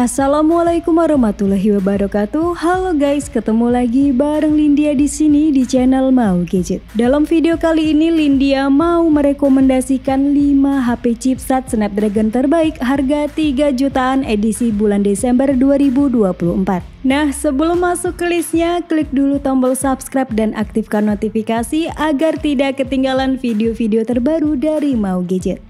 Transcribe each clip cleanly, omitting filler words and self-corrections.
Assalamualaikum warahmatullahi wabarakatuh. Halo guys, ketemu lagi bareng Lindia di sini di channel Mau Gadget. Dalam video kali ini Lindia mau merekomendasikan 5 HP chipset Snapdragon terbaik harga 3 jutaan edisi bulan Desember 2024. Nah, sebelum masuk ke listnya, klik dulu tombol subscribe dan aktifkan notifikasi agar tidak ketinggalan video-video terbaru dari Mau Gadget.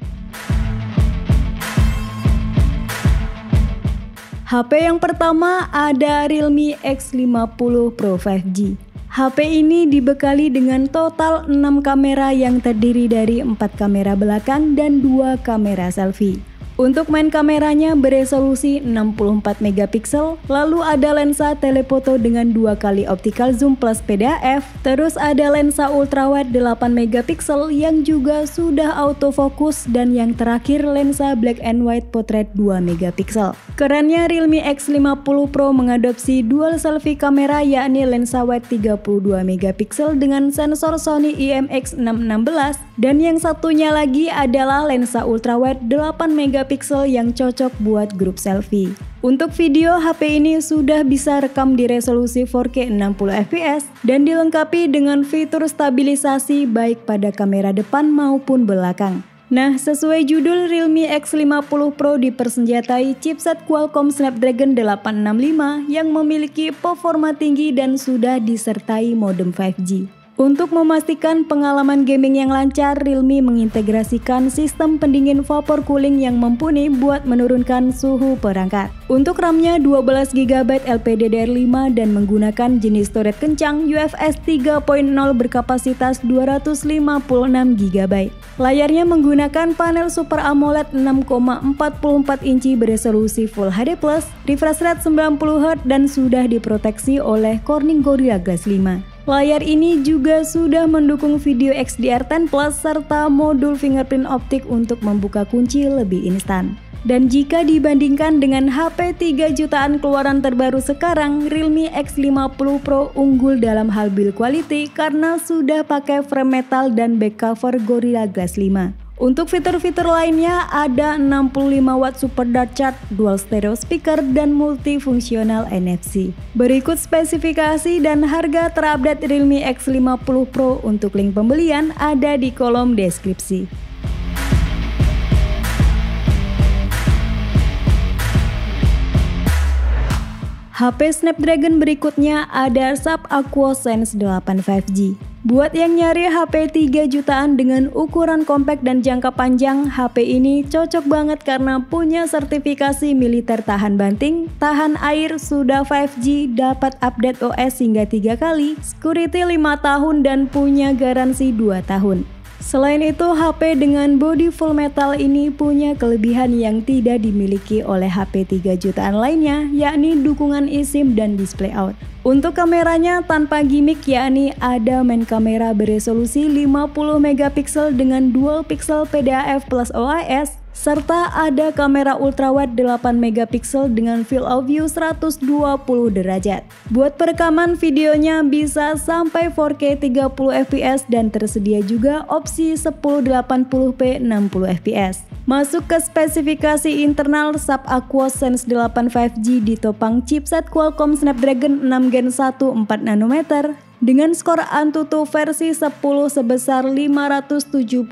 HP yang pertama ada Realme X50 Pro 5G. HP ini dibekali dengan total 6 kamera yang terdiri dari 4 kamera belakang dan 2 kamera selfie. Untuk main kameranya beresolusi 64 megapiksel, lalu ada lensa telefoto dengan 2 kali optical zoom plus PDAF, terus ada lensa ultrawide 8 megapiksel yang juga sudah autofocus, dan yang terakhir lensa black and white portrait 2 megapiksel. Kerennya Realme X50 Pro mengadopsi dual selfie kamera yakni lensa wide 32 megapiksel dengan sensor Sony IMX616 dan yang satunya lagi adalah lensa ultrawide 8 megapiksel yang cocok buat grup selfie. Untuk video, HP ini sudah bisa rekam di resolusi 4K 60fps dan dilengkapi dengan fitur stabilisasi baik pada kamera depan maupun belakang. Nah, sesuai judul, Realme X50 Pro dipersenjatai chipset Qualcomm Snapdragon 865 yang memiliki performa tinggi dan sudah disertai modem 5G. Untuk memastikan pengalaman gaming yang lancar, Realme mengintegrasikan sistem pendingin vapor cooling yang mumpuni buat menurunkan suhu perangkat. Untuk RAM-nya 12GB LPDDR5 dan menggunakan jenis storage kencang UFS 3.0 berkapasitas 256GB. Layarnya menggunakan panel Super AMOLED 6,44 inci beresolusi Full HD+, refresh rate 90Hz dan sudah diproteksi oleh Corning Gorilla Glass 5. Layar ini juga sudah mendukung video XDR10+ serta modul fingerprint optik untuk membuka kunci lebih instan. Dan jika dibandingkan dengan HP 3 jutaan keluaran terbaru sekarang, Realme X50 Pro unggul dalam hal build quality karena sudah pakai frame metal dan back cover Gorilla Glass 5. Untuk fitur-fitur lainnya ada 65W Super Dart Charge, dual stereo speaker, dan multifungsional NFC. Berikut spesifikasi dan harga terupdate Realme X50 Pro. Untuk link pembelian ada di kolom deskripsi. HP Snapdragon berikutnya ada Sharp Aquos Sense 8 5G. Buat yang nyari HP 3 jutaan dengan ukuran compact dan jangka panjang, HP ini cocok banget karena punya sertifikasi militer tahan banting, tahan air, sudah 5G, dapat update OS hingga 3 kali, security 5 tahun dan punya garansi 2 tahun. Selain itu, HP dengan bodi full metal ini punya kelebihan yang tidak dimiliki oleh HP 3 jutaan lainnya, yakni dukungan eSIM dan display out. Untuk kameranya tanpa gimmick, yakni ada main kamera beresolusi 50 megapiksel dengan dual pixel PDAF plus OIS, serta ada kamera ultrawide 8 megapiksel dengan field of view 120 derajat. Buat perekaman videonya bisa sampai 4K 30fps dan tersedia juga opsi 1080p 60fps. Masuk ke spesifikasi internal, Sharp Aquos Sense 8 5G ditopang chipset Qualcomm Snapdragon 6 Gen 1 4nm dengan skor Antutu versi 10 sebesar 573.000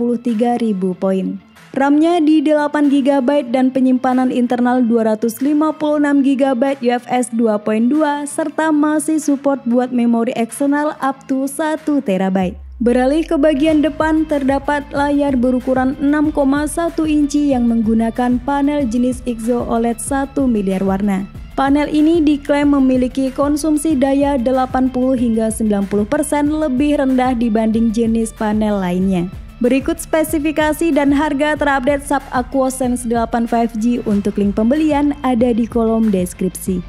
poin. RAM-nya di 8GB dan penyimpanan internal 256GB UFS 2.2 serta masih support buat memori eksternal up to 1TB. Beralih ke bagian depan, terdapat layar berukuran 6,1 inci yang menggunakan panel jenis IXO OLED 1 miliar warna. Panel ini diklaim memiliki konsumsi daya 80 hingga 90% lebih rendah dibanding jenis panel lainnya. Berikut spesifikasi dan harga terupdate Sharp Aquos Sense 8 5G. Untuk link pembelian ada di kolom deskripsi.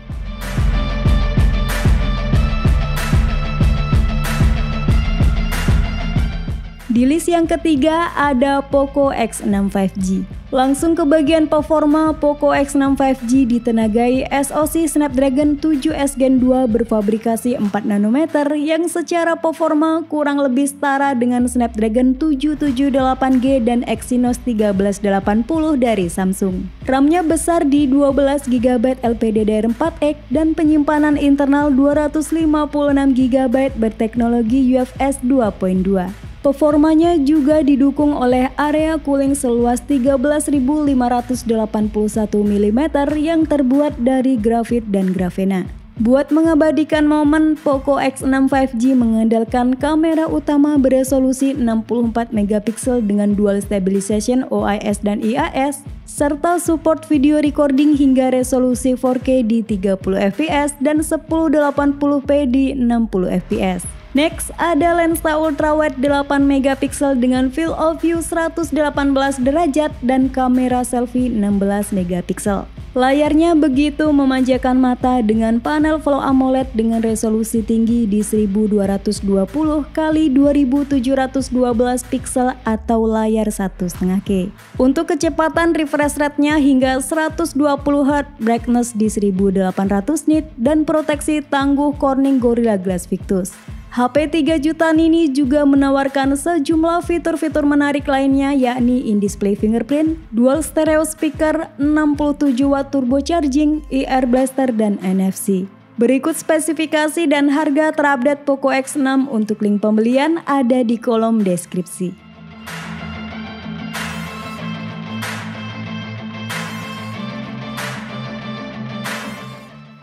Di list yang ketiga ada Poco X6 5G. Langsung ke bagian performa, Poco X6 5G ditenagai SoC Snapdragon 7S Gen 2 berfabrikasi 4 nanometer yang secara performa kurang lebih setara dengan Snapdragon 778G dan Exynos 1380 dari Samsung. RAM-nya besar di 12GB LPDDR4X dan penyimpanan internal 256GB berteknologi UFS 2.2. Performanya juga didukung oleh area cooling seluas 13.581 mm yang terbuat dari grafit dan grafena. Buat mengabadikan momen, Poco X6 5G mengandalkan kamera utama beresolusi 64 megapiksel dengan dual stabilization OIS dan IAS, serta support video recording hingga resolusi 4K di 30 fps dan 1080p di 60 fps. Next, ada lensa ultrawide 8 megapiksel dengan field of view 118 derajat dan kamera selfie 16 megapiksel. Layarnya begitu memanjakan mata dengan panel Full AMOLED dengan resolusi tinggi di 1220 x 2712 piksel atau layar 1,5K. Untuk kecepatan refresh rate-nya hingga 120Hz, brightness di 1800 nit dan proteksi tangguh Corning Gorilla Glass Victus. HP 3 jutaan ini juga menawarkan sejumlah fitur-fitur menarik lainnya, yakni in-display fingerprint, dual stereo speaker, 67W turbo charging, IR blaster, dan NFC. Berikut spesifikasi dan harga terupdate Poco X6. Untuk link pembelian ada di kolom deskripsi.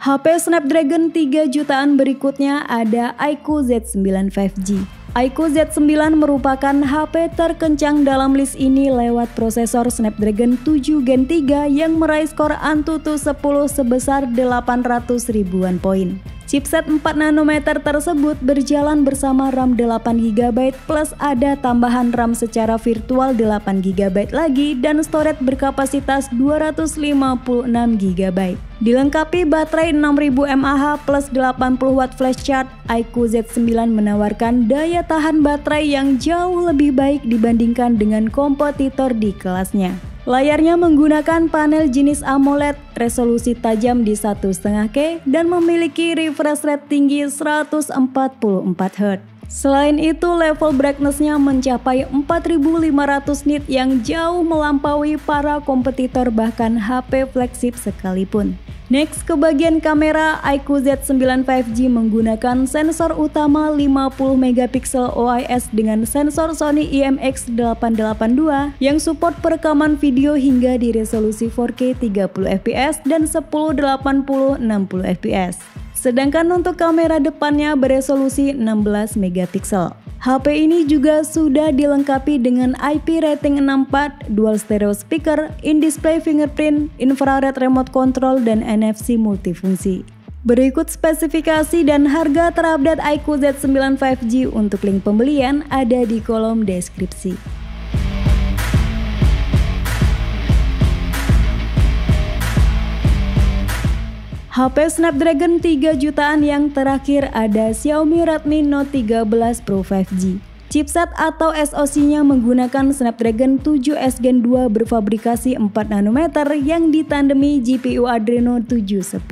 HP Snapdragon 3 jutaan berikutnya ada iQOO Z9 5G. iQOO Z9 merupakan HP terkencang dalam list ini lewat prosesor Snapdragon 7 Gen 3 yang meraih skor Antutu 10 sebesar 800 ribuan poin. Chipset 4 nanometer tersebut berjalan bersama RAM 8GB plus ada tambahan RAM secara virtual 8GB lagi dan storage berkapasitas 256GB. Dilengkapi baterai 6000 mAh plus 80W flash charge, iQOO Z9 menawarkan daya tahan baterai yang jauh lebih baik dibandingkan dengan kompetitor di kelasnya. Layarnya menggunakan panel jenis AMOLED, resolusi tajam di 1,5K dan memiliki refresh rate tinggi 144Hz. Selain itu, level brightness-nya mencapai 4500 nit yang jauh melampaui para kompetitor bahkan HP flagship sekalipun. Next, ke bagian kamera, iQOO Z9 5G menggunakan sensor utama 50 megapiksel OIS dengan sensor Sony IMX882 yang support perekaman video hingga di resolusi 4K 30 fps dan 1080 60 fps. Sedangkan untuk kamera depannya beresolusi 16 megapiksel. HP ini juga sudah dilengkapi dengan IP rating 6.4, dual stereo speaker, in-display fingerprint, infrared remote control, dan NFC multifungsi. Berikut spesifikasi dan harga terupdate iQOO Z9 5G. Untuk link pembelian ada di kolom deskripsi. HP Snapdragon 3 jutaan yang terakhir ada Xiaomi Redmi Note 13 Pro 5G. Chipset atau SoC-nya menggunakan Snapdragon 7S Gen 2 berfabrikasi 4 nanometer yang ditandemi GPU Adreno 710.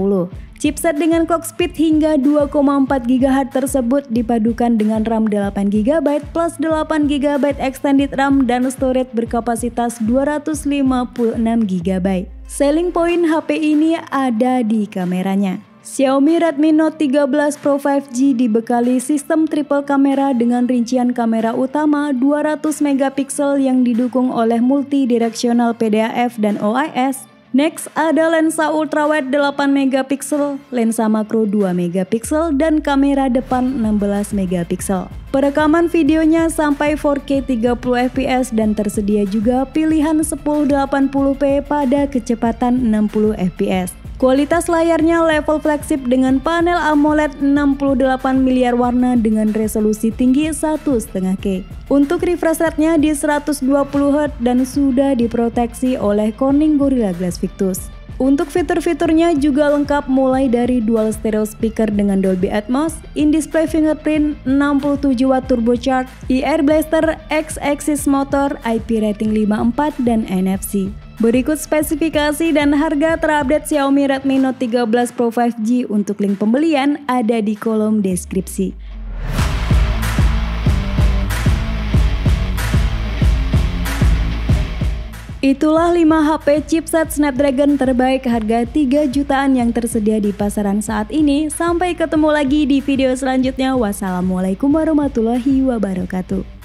Chipset dengan clock speed hingga 2,4 GHz tersebut dipadukan dengan RAM 8GB plus 8GB extended RAM dan storage berkapasitas 256GB. Selling point HP ini ada di kameranya. Xiaomi Redmi Note 13 Pro 5G dibekali sistem triple kamera dengan rincian kamera utama 200 megapiksel yang didukung oleh multidirectional PDAF dan OIS. Next, ada lensa ultrawide 8 megapiksel, lensa makro 2 megapiksel, dan kamera depan 16 megapiksel. Perekaman videonya sampai 4K 30 fps dan tersedia juga pilihan 1080p pada kecepatan 60 fps. Kualitas layarnya level flagship dengan panel AMOLED 68 miliar warna dengan resolusi tinggi 1,5K. Untuk refresh rate-nya di 120Hz dan sudah diproteksi oleh Corning Gorilla Glass Victus. Untuk fitur-fiturnya juga lengkap mulai dari dual stereo speaker dengan Dolby Atmos, in-display fingerprint, 67 watt turbocharged, eAir Blaster, X-Axis motor, IP rating 5.4 dan NFC. Berikut spesifikasi dan harga terupdate Xiaomi Redmi Note 13 Pro 5G. Untuk link pembelian ada di kolom deskripsi. Itulah 5 HP chipset Snapdragon terbaik harga 3 jutaan yang tersedia di pasaran saat ini. Sampai ketemu lagi di video selanjutnya. Wassalamualaikum warahmatullahi wabarakatuh.